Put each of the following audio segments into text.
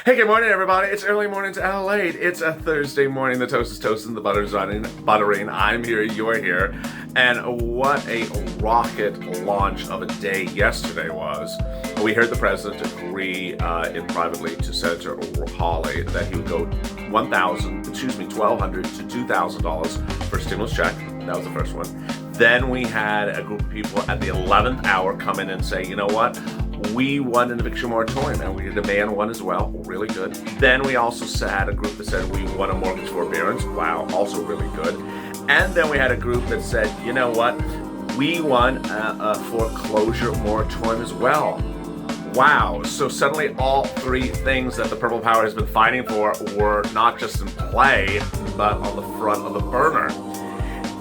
Hey, good morning, everybody. It's early morning to LALATE. It's a Thursday morning. The toast is toasting, the butter's buttering. I'm here, you're here. And what a rocket launch of a day yesterday was. We heard the president agree in privately to Senator Hawley that he would go $1,200 to $2,000 for a stimulus check. That was the first one. Then we had a group of people at the 11th hour come in and say, you know what? We won an eviction moratorium, and we demand one as well. Really good. Then we also had a group that said we won a mortgage forbearance. Wow, also really good. And then we had a group that said, you know what? We won a foreclosure moratorium as well. Wow. So suddenly all three things that the Purple Power has been fighting for were not just in play, but on the front of the burner.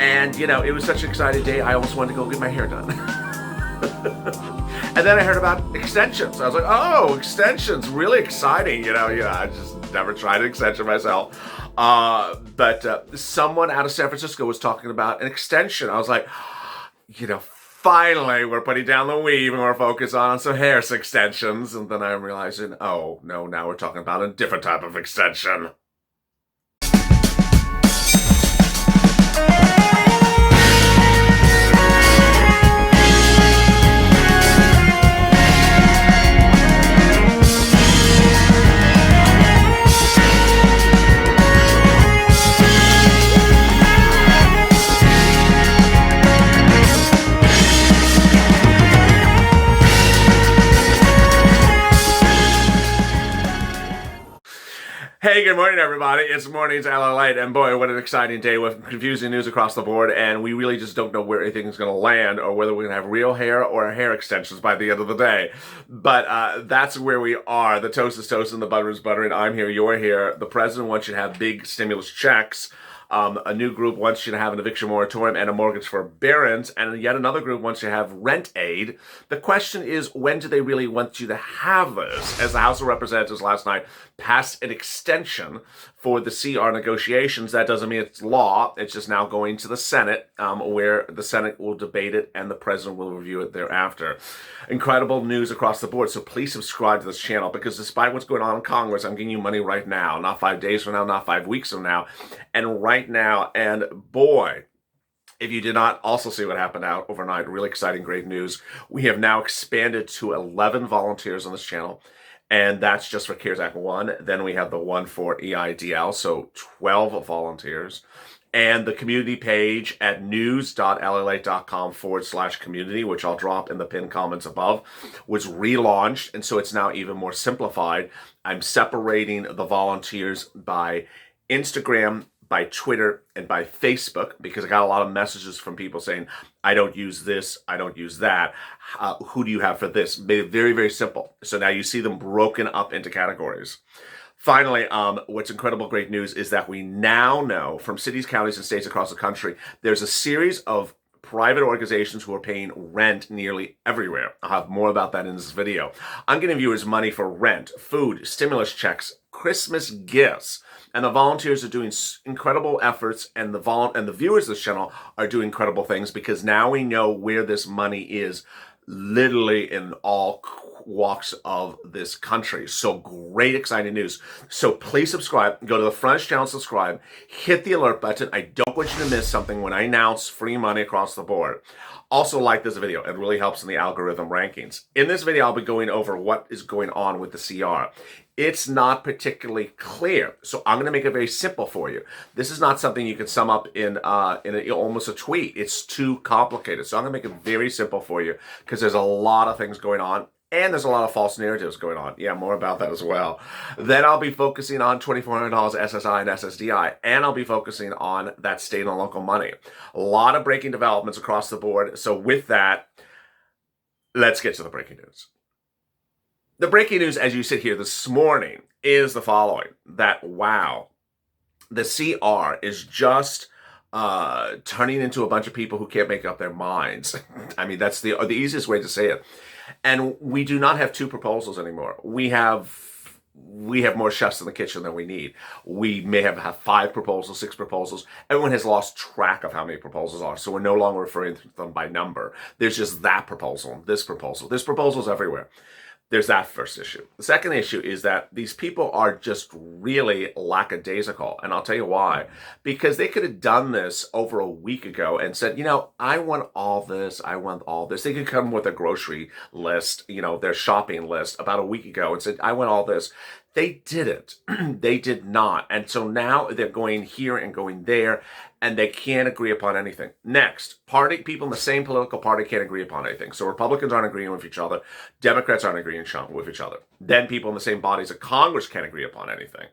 And, you know, it was such an exciting day, I almost wanted to go get my hair done. And then I heard about extensions. I was like, oh, extensions, really exciting. I just never tried an extension myself. But someone out of San Francisco was talking about an extension. I was like, finally we're putting down the weave and we're focused on some hair extensions. And then I'm realizing, oh, no, now we're talking about a different type of extension. Hey, good morning, everybody. It's Mornings LALATE, and boy, what an exciting day with confusing news across the board, and we really just don't know where anything's going to land or whether we're going to have real hair or hair extensions by the end of the day. But that's where we are. The toast is toasting, the butter is buttering. I'm here, you're here. The president wants you to have big stimulus checks. A new group wants you to have an eviction moratorium and a mortgage forbearance, and yet another group wants you to have rent aid. The question is, when do they really want you to have this? As the House of Representatives last night passed an extension for the CR negotiations, that doesn't mean it's law. It's just now going to the Senate, where the Senate will debate it and the president will review it thereafter. Incredible news across the board, so please subscribe to this channel, because despite what's going on in Congress, I'm giving you money right now, not 5 days from now, not 5 weeks from now, and right now. And boy, if you did not also see what happened out overnight, really exciting, great news. We have now expanded to 11 volunteers on this channel, and that's just for CARES Act 1. Then we have the one for EIDL, so 12 volunteers. And the community page at news.lalate.com/community, which I'll drop in the pinned comments above, was relaunched, and so it's now even more simplified. I'm separating the volunteers by Instagram, by Twitter, and by Facebook, because I got a lot of messages from people saying, I don't use this, I don't use that. Who do you have for this? Made it very, very simple. So now you see them broken up into categories. Finally, what's incredible great news is that we now know from cities, counties, and states across the country, there's a series of private organizations who are paying rent nearly everywhere. I'll have more about that in this video. I'm giving viewers money for rent, food, stimulus checks, Christmas gifts, and the volunteers are doing incredible efforts, and the viewers of this channel are doing incredible things, because now we know where this money is, literally in all walks of this country. So great, exciting news. So please subscribe. Go to the front channel, subscribe, hit the alert button. I don't want you to miss something when I announce free money across the board. Also, like this video. It really helps in the algorithm rankings. In this video, I'll be going over what is going on with the CR. It's not particularly clear, so I'm going to make it very simple for you. This is not something you can sum up in almost a tweet. It's too complicated, so I'm going to make it very simple for you, because there's a lot of things going on. And there's a lot of false narratives going on. Yeah, more about that as well. Then I'll be focusing on $2,400 SSI and SSDI. And I'll be focusing on that state and local money. A lot of breaking developments across the board. So with that, let's get to the breaking news. The breaking news as you sit here this morning is the following. That, wow, the CR is just turning into a bunch of people who can't make up their minds. I mean, that's the easiest way to say it. And we do not have 2 proposals anymore. We have more chefs in the kitchen than we need. We may have 5 proposals, 6 proposals. Everyone has lost track of how many proposals are, so we're no longer referring to them by number. There's just that proposal, this proposal. There's proposals everywhere. There's that first issue. The second issue is that these people are just really lackadaisical. And I'll tell you why. Because they could have done this over a week ago and said, I want all this. I want all this. They could come with a grocery list, their shopping list about a week ago and said, I want all this. They didn't. They did not. And so now they're going here and going there, and they can't agree upon anything. Next, people in the same political party can't agree upon anything. So Republicans aren't agreeing with each other. Democrats aren't agreeing with each other. Then people in the same bodies of Congress can't agree upon anything.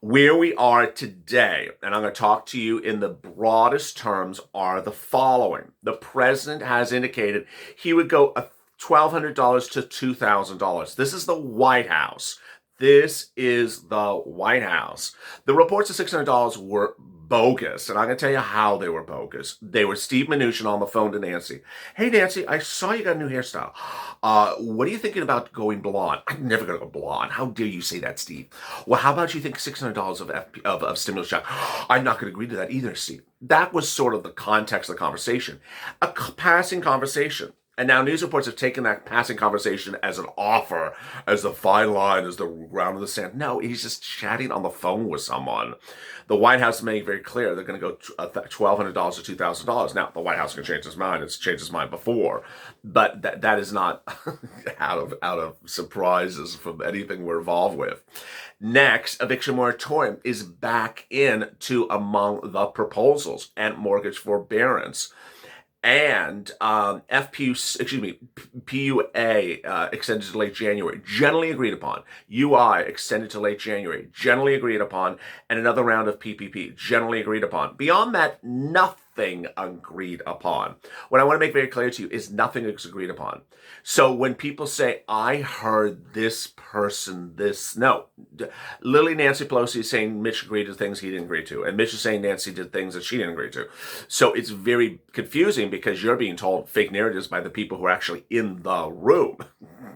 Where we are today, and I'm going to talk to you in the broadest terms, are the following. The president has indicated he would go $1,200 to $2,000. This is the White House. This is the White House. The reports of $600 were bogus, and I'm going to tell you how they were bogus. They were Steve Mnuchin on the phone to Nancy. Hey, Nancy, I saw you got a new hairstyle. What are you thinking about going blonde? I'm never going to go blonde. How dare you say that, Steve? Well, how about you think $600 of stimulus check? I'm not going to agree to that either, Steve. That was sort of the context of the conversation. A passing conversation. And now news reports have taken that passing conversation as an offer, as the fine line, as the ground of the sand. No, he's just chatting on the phone with someone. The White House made it very clear they're going to go $1,200 to $2,000. Now, the White House can change its mind. It's changed its mind before. But that is not out of surprises from anything we're involved with. Next, eviction moratorium is back into among the proposals, and mortgage forbearance. And PUA extended to late January, generally agreed upon. UI extended to late January, generally agreed upon. And another round of PPP, generally agreed upon. Beyond that, nothing agreed upon. What I want to make very clear to you is nothing is agreed upon. So when people say, I heard this person, no. Literally, Nancy Pelosi is saying Mitch agreed to things he didn't agree to. And Mitch is saying Nancy did things that she didn't agree to. So it's very confusing because you're being told fake narratives by the people who are actually in the room.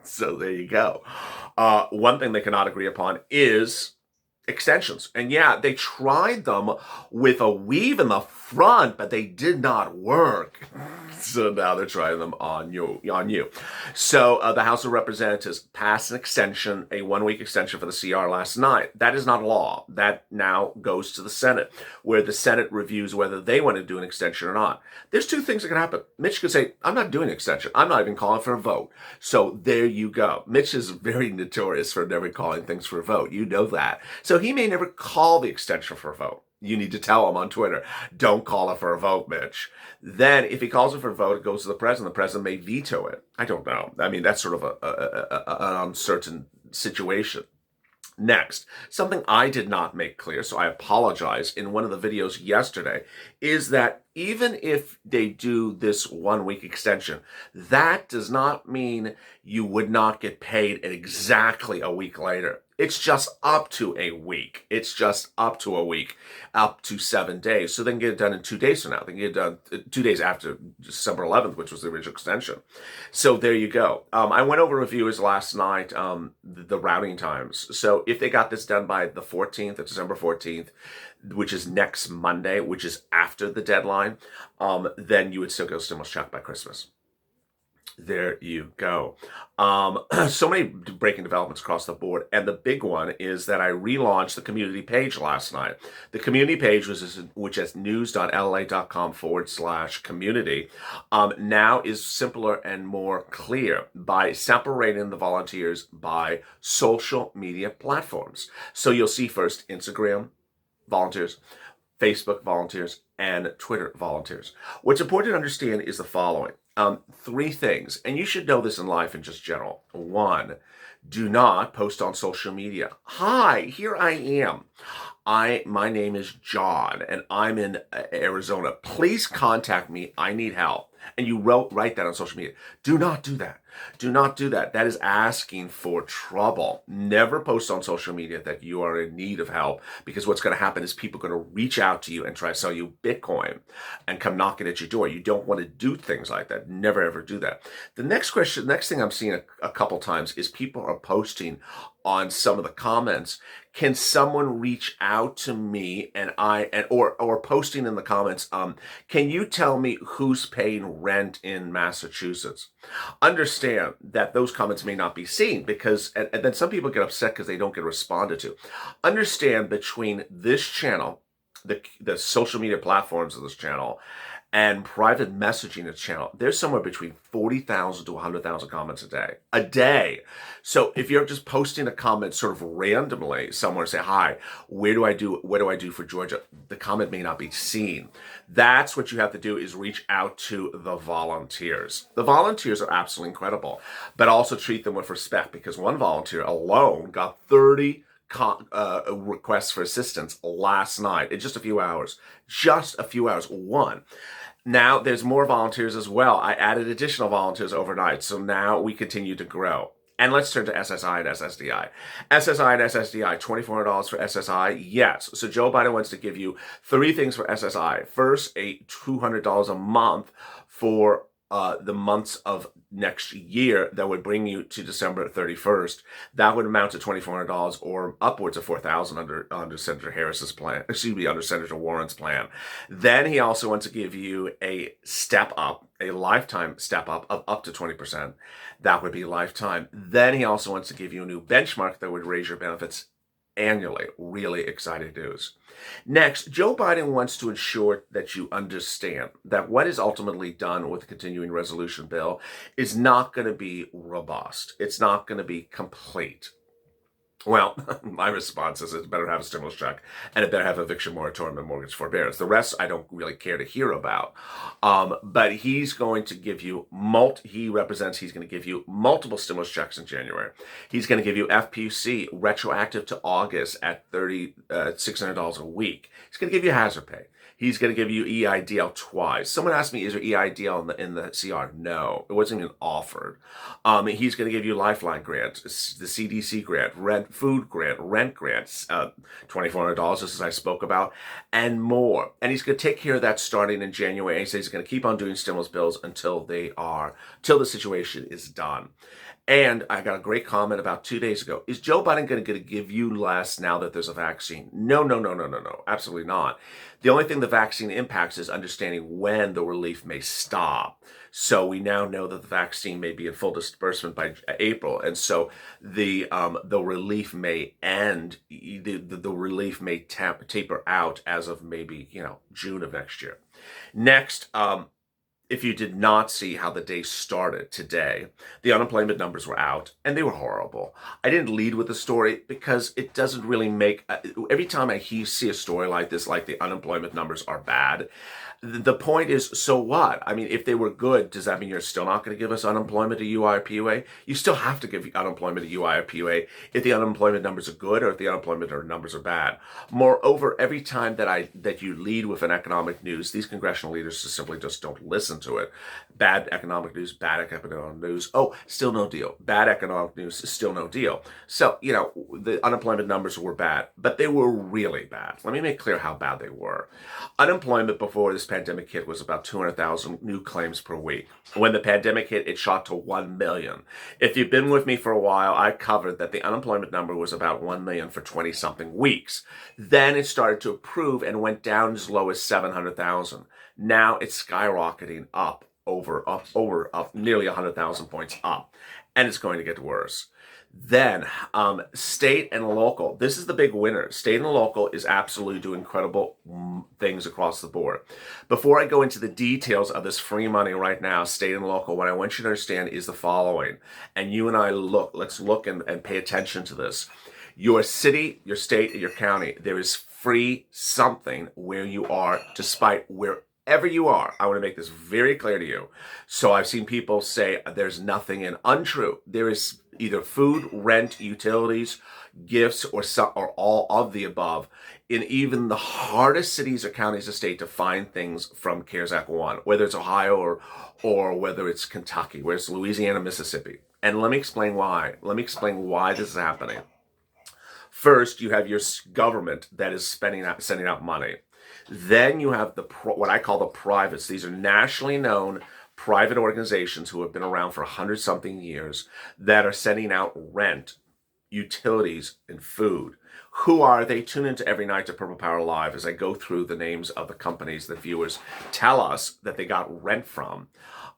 So there you go. One thing they cannot agree upon is extensions. And yeah, they tried them with a weave in the front, but they did not work. So now they're trying them on you. So the House of Representatives passed an extension, a 1-week extension for the CR last night. That is not law. That now goes to the Senate, where the Senate reviews whether they want to do an extension or not. There's two things that can happen. Mitch could say, I'm not doing an extension. I'm not even calling for a vote. So there you go. Mitch is very notorious for never calling things for a vote. You know that. So he may never call the extension for a vote. You need to tell him on Twitter, don't call it for a vote, Mitch. Then if he calls it for a vote, it goes to the president. The president may veto it. I don't know. I mean, that's sort of an uncertain situation. Next, something I did not make clear, so I apologize, in one of the videos yesterday, is that even if they do this 1-week extension, that does not mean you would not get paid exactly a week later. It's just up to a week. It's just up to a week, up to 7 days. So they can get it done in 2 days from now. They can get it done 2 days after December 11th, which was the original extension. So there you go. I went over reviewers last night, the routing times. So if they got this done by the 14th, December 14th, which is next Monday, which is after the deadline, then you would still get a stimulus check by Christmas. There you go. So many breaking developments across the board. And the big one is that I relaunched the community page last night. The community page, which is news.lalate.com/community, now is simpler and more clear by separating the volunteers by social media platforms. So you'll see first Instagram volunteers, Facebook volunteers, and Twitter volunteers. What's important to understand is the following. 3 things, and you should know this in life in just general. 1, do not post on social media. Hi, here I am. My name is John, and I'm in Arizona. Please contact me. I need help. And you write that on social media. Do not do that. Do not do that. That is asking for trouble. Never post on social media that you are in need of help, because what's going to happen is people are going to reach out to you and try to sell you Bitcoin and come knocking at your door. You don't want to do things like that. Never, ever do that. The next thing I'm seeing a couple times is people are posting on some of the comments, can someone reach out to me or posting in the comments, can you tell me who's paying rent in Massachusetts? Understand that those comments may not be seen because, and then some people get upset because they don't get responded to. Understand between this channel, the social media platforms of this channel, and private messaging this channel, there's somewhere between 40,000 to 100,000 comments a day. A day. So if you're just posting a comment sort of randomly somewhere, say, hi, what do I do for Georgia? The comment may not be seen. That's what you have to do, is reach out to the volunteers. The volunteers are absolutely incredible, but also treat them with respect, because one volunteer alone got 30 requests for assistance last night in just a few hours. One. Now there's more volunteers as well. I added additional volunteers overnight, so now we continue to grow. And let's turn to SSI and SSDI. SSI and SSDI, $2,400 for SSI, yes. So Joe Biden wants to give you 3 things for SSI. First, a $200 a month for the months of next year. That would bring you to December 31st. That would amount to $2,400 or upwards of $4,000 under Senator Harris's plan, under Senator Warren's plan. Then he also wants to give you a step up, a lifetime step up of up to 20%. That would be lifetime. Then he also wants to give you a new benchmark that would raise your benefits annually. Really exciting news. Next, Joe Biden wants to ensure that you understand that what is ultimately done with the continuing resolution bill is not going to be robust. It's not going to be complete. Well, my response is it better have a stimulus check, and it better have eviction moratorium and mortgage forbearance. The rest I don't really care to hear about. But he's going to give you he's going to give you multiple stimulus checks in January. He's going to give you FPUC retroactive to August at $600 a week. He's going to give you hazard pay. He's going to give you EIDL twice. Someone asked me, is there EIDL in the CR? No, it wasn't even offered. He's going to give you Lifeline grants, the CDC grant, food grant, rent grants, $2,400, as I spoke about, and more. And he's going to take care of that starting in January. And he says he's going to keep on doing stimulus bills until the situation is done. And I got a great comment about 2 days ago. Is Joe Biden going to give you less now that there's a vaccine? No. Absolutely not. The only thing the vaccine impacts is understanding when the relief may stop. So we now know that the vaccine may be in full disbursement by April. And so the relief may end, the relief may taper out as of maybe, June of next year. Next, if you did not see how the day started today, the unemployment numbers were out, and they were horrible. I didn't lead with the story because it doesn't really make... every time I see a story like this, like the unemployment numbers are bad, the point is, so what? I mean, if they were good, does that mean you're still not going to give us unemployment, a UI or PUA? You still have to give unemployment, a UI or PUA if the unemployment numbers are good or if the unemployment numbers are bad. Moreover, every time that you lead with an economic news, these congressional leaders simply just don't listen to it. Bad economic news, bad economic news. Oh, still no deal. Bad economic news, still no deal. So, the unemployment numbers were bad, but they were really bad. Let me make clear how bad they were. Unemployment before this pandemic hit was about 200,000 new claims per week. When the pandemic hit, it shot to 1 million. If you've been with me for a while, I covered that the unemployment number was about 1 million for 20-something weeks. Then it started to improve and went down as low as 700,000. Now it's skyrocketing up nearly 100,000 points up, and it's going to get worse. Then, state and local. This is the big winner. State and local is absolutely doing incredible things across the board. Before I go into the details of this free money right now, state and local, what I want you to understand is the following. And you and I let's look and pay attention to this. Your city, your state, and your county, there is free something where you are, despite wherever you are. I want to make this very clear to you. So I've seen people say there's nothing in. Untrue. There is either food, rent, utilities, gifts, or all of the above in even the hardest cities or counties of state to find things from CARES Act 1, whether it's Ohio or whether it's Kentucky, whether it's Louisiana, Mississippi. And let me explain why. Let me explain why this is happening. First, you have your government that is sending out money. Then you have what I call the privates. These are nationally known private organizations who have been around for 100-something years that are sending out rent utilities, and food. Who are they? Tune into every night to Purple Power Live as I go through the names of the companies that viewers tell us that they got rent from.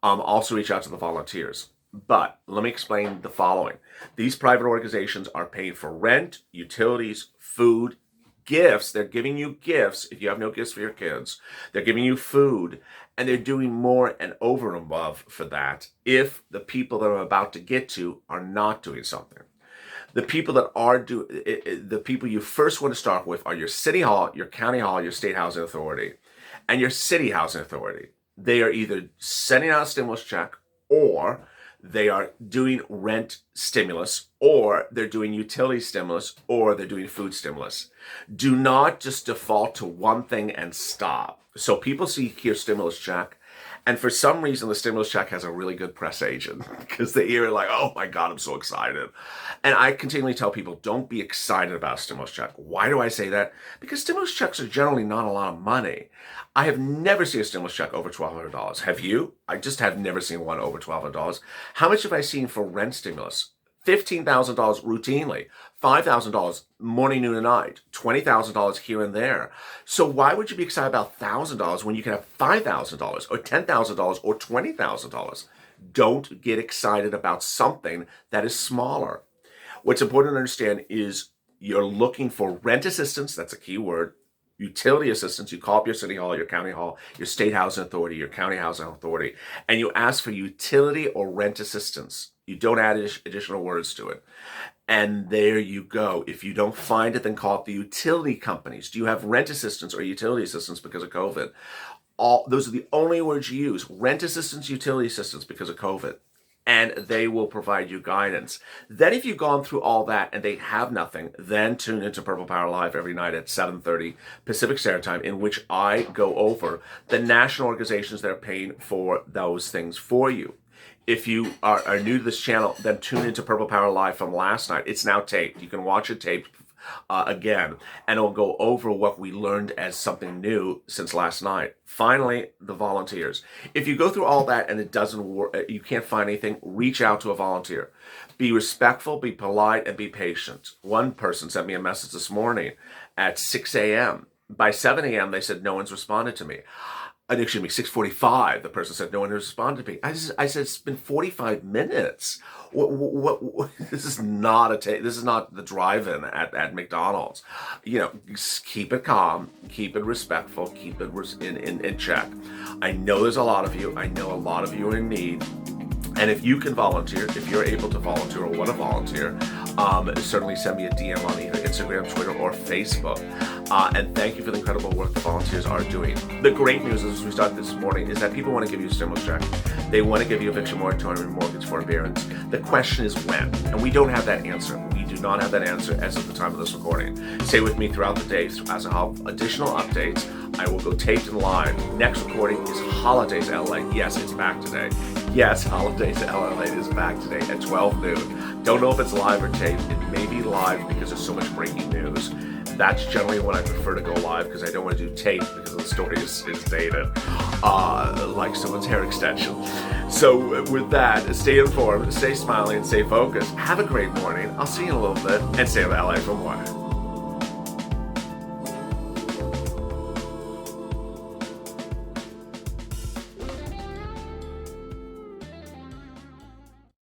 Also reach out to the volunteers. But let me explain the following. These private organizations are paying for rent, utilities, food, gifts. They're giving you gifts if you have no gifts for your kids. They're giving you food, and they're doing more and over and above for that if the people that I'm about to get to are not doing something. The people that are the people you first want to start with are your city hall, your county hall, your state housing authority, and your city housing authority. They are either sending out a stimulus check, or they are doing rent stimulus, or they're doing utility stimulus, or they're doing food stimulus. Do not just default to one thing and stop. So people hear stimulus check, and for some reason, the stimulus check has a really good press agent because they hear it like, oh my God, I'm so excited. And I continually tell people, don't be excited about a stimulus check. Why do I say that? Because stimulus checks are generally not a lot of money. I have never seen a stimulus check over $1,200. Have you? I just have never seen one over $1,200. How much have I seen for rent stimulus? $15,000 routinely, $5,000 morning, noon, and night, $20,000 here and there. So why would you be excited about $1,000 when you can have $5,000 or $10,000 or $20,000? Don't get excited about something that is smaller. What's important to understand is you're looking for rent assistance. That's a key word. Utility assistance. You call up your city hall, your county hall, your state housing authority, your county housing authority, and you ask for utility or rent assistance. You don't add additional words to it. And there you go. If you don't find it, then call up the utility companies. Do you have rent assistance or utility assistance because of COVID? Those are the only words you use. Rent assistance, utility assistance because of COVID. And they will provide you guidance. Then if you've gone through all that and they have nothing, then tune into Purple Power Live every night at 7:30 Pacific Standard Time, in which I go over the national organizations that are paying for those things for you. If you are new to this channel, then tune into Purple Power Live from last night. It's now taped. You can watch it taped again, and it'll go over what we learned as something new since last night. Finally, the volunteers. If you go through all that and it doesn't work, you can't find anything, reach out to a volunteer. Be respectful, be polite, and be patient. One person sent me a message this morning at 6 a.m. By 7 a.m., they said, no one's responded to me. Excuse me, 6:45, the person said, no one responded to me. I said, it's been 45 minutes. What this is not this is not the drive-in at McDonald's. You know, keep it calm, keep it respectful, keep it in check. I know there's a lot of you. I know a lot of you are in need. And if you can volunteer, if you're able to volunteer or want to volunteer, certainly send me a DM on either Instagram, Twitter, or Facebook. And thank you for the incredible work the volunteers are doing. The great news as we start this morning is that people want to give you a stimulus check. They want to give you eviction moratorium and mortgage forbearance. The question is when, and we don't have that answer. We do not have that answer as of the time of this recording. Stay with me throughout the day as I have additional updates. I will go taped and live. Next recording is Holidays LA. Yes, it's back today. Yes, Holidays LA is back today at 12 noon. Don't know if it's live or taped. It may be live because there's so much breaking news. That's generally when I prefer to go live because I don't want to do tape because the story is dated, like someone's hair extension. So with that, stay informed, stay smiling, stay focused. Have a great morning. I'll see you in a little bit, and stay in LA for more.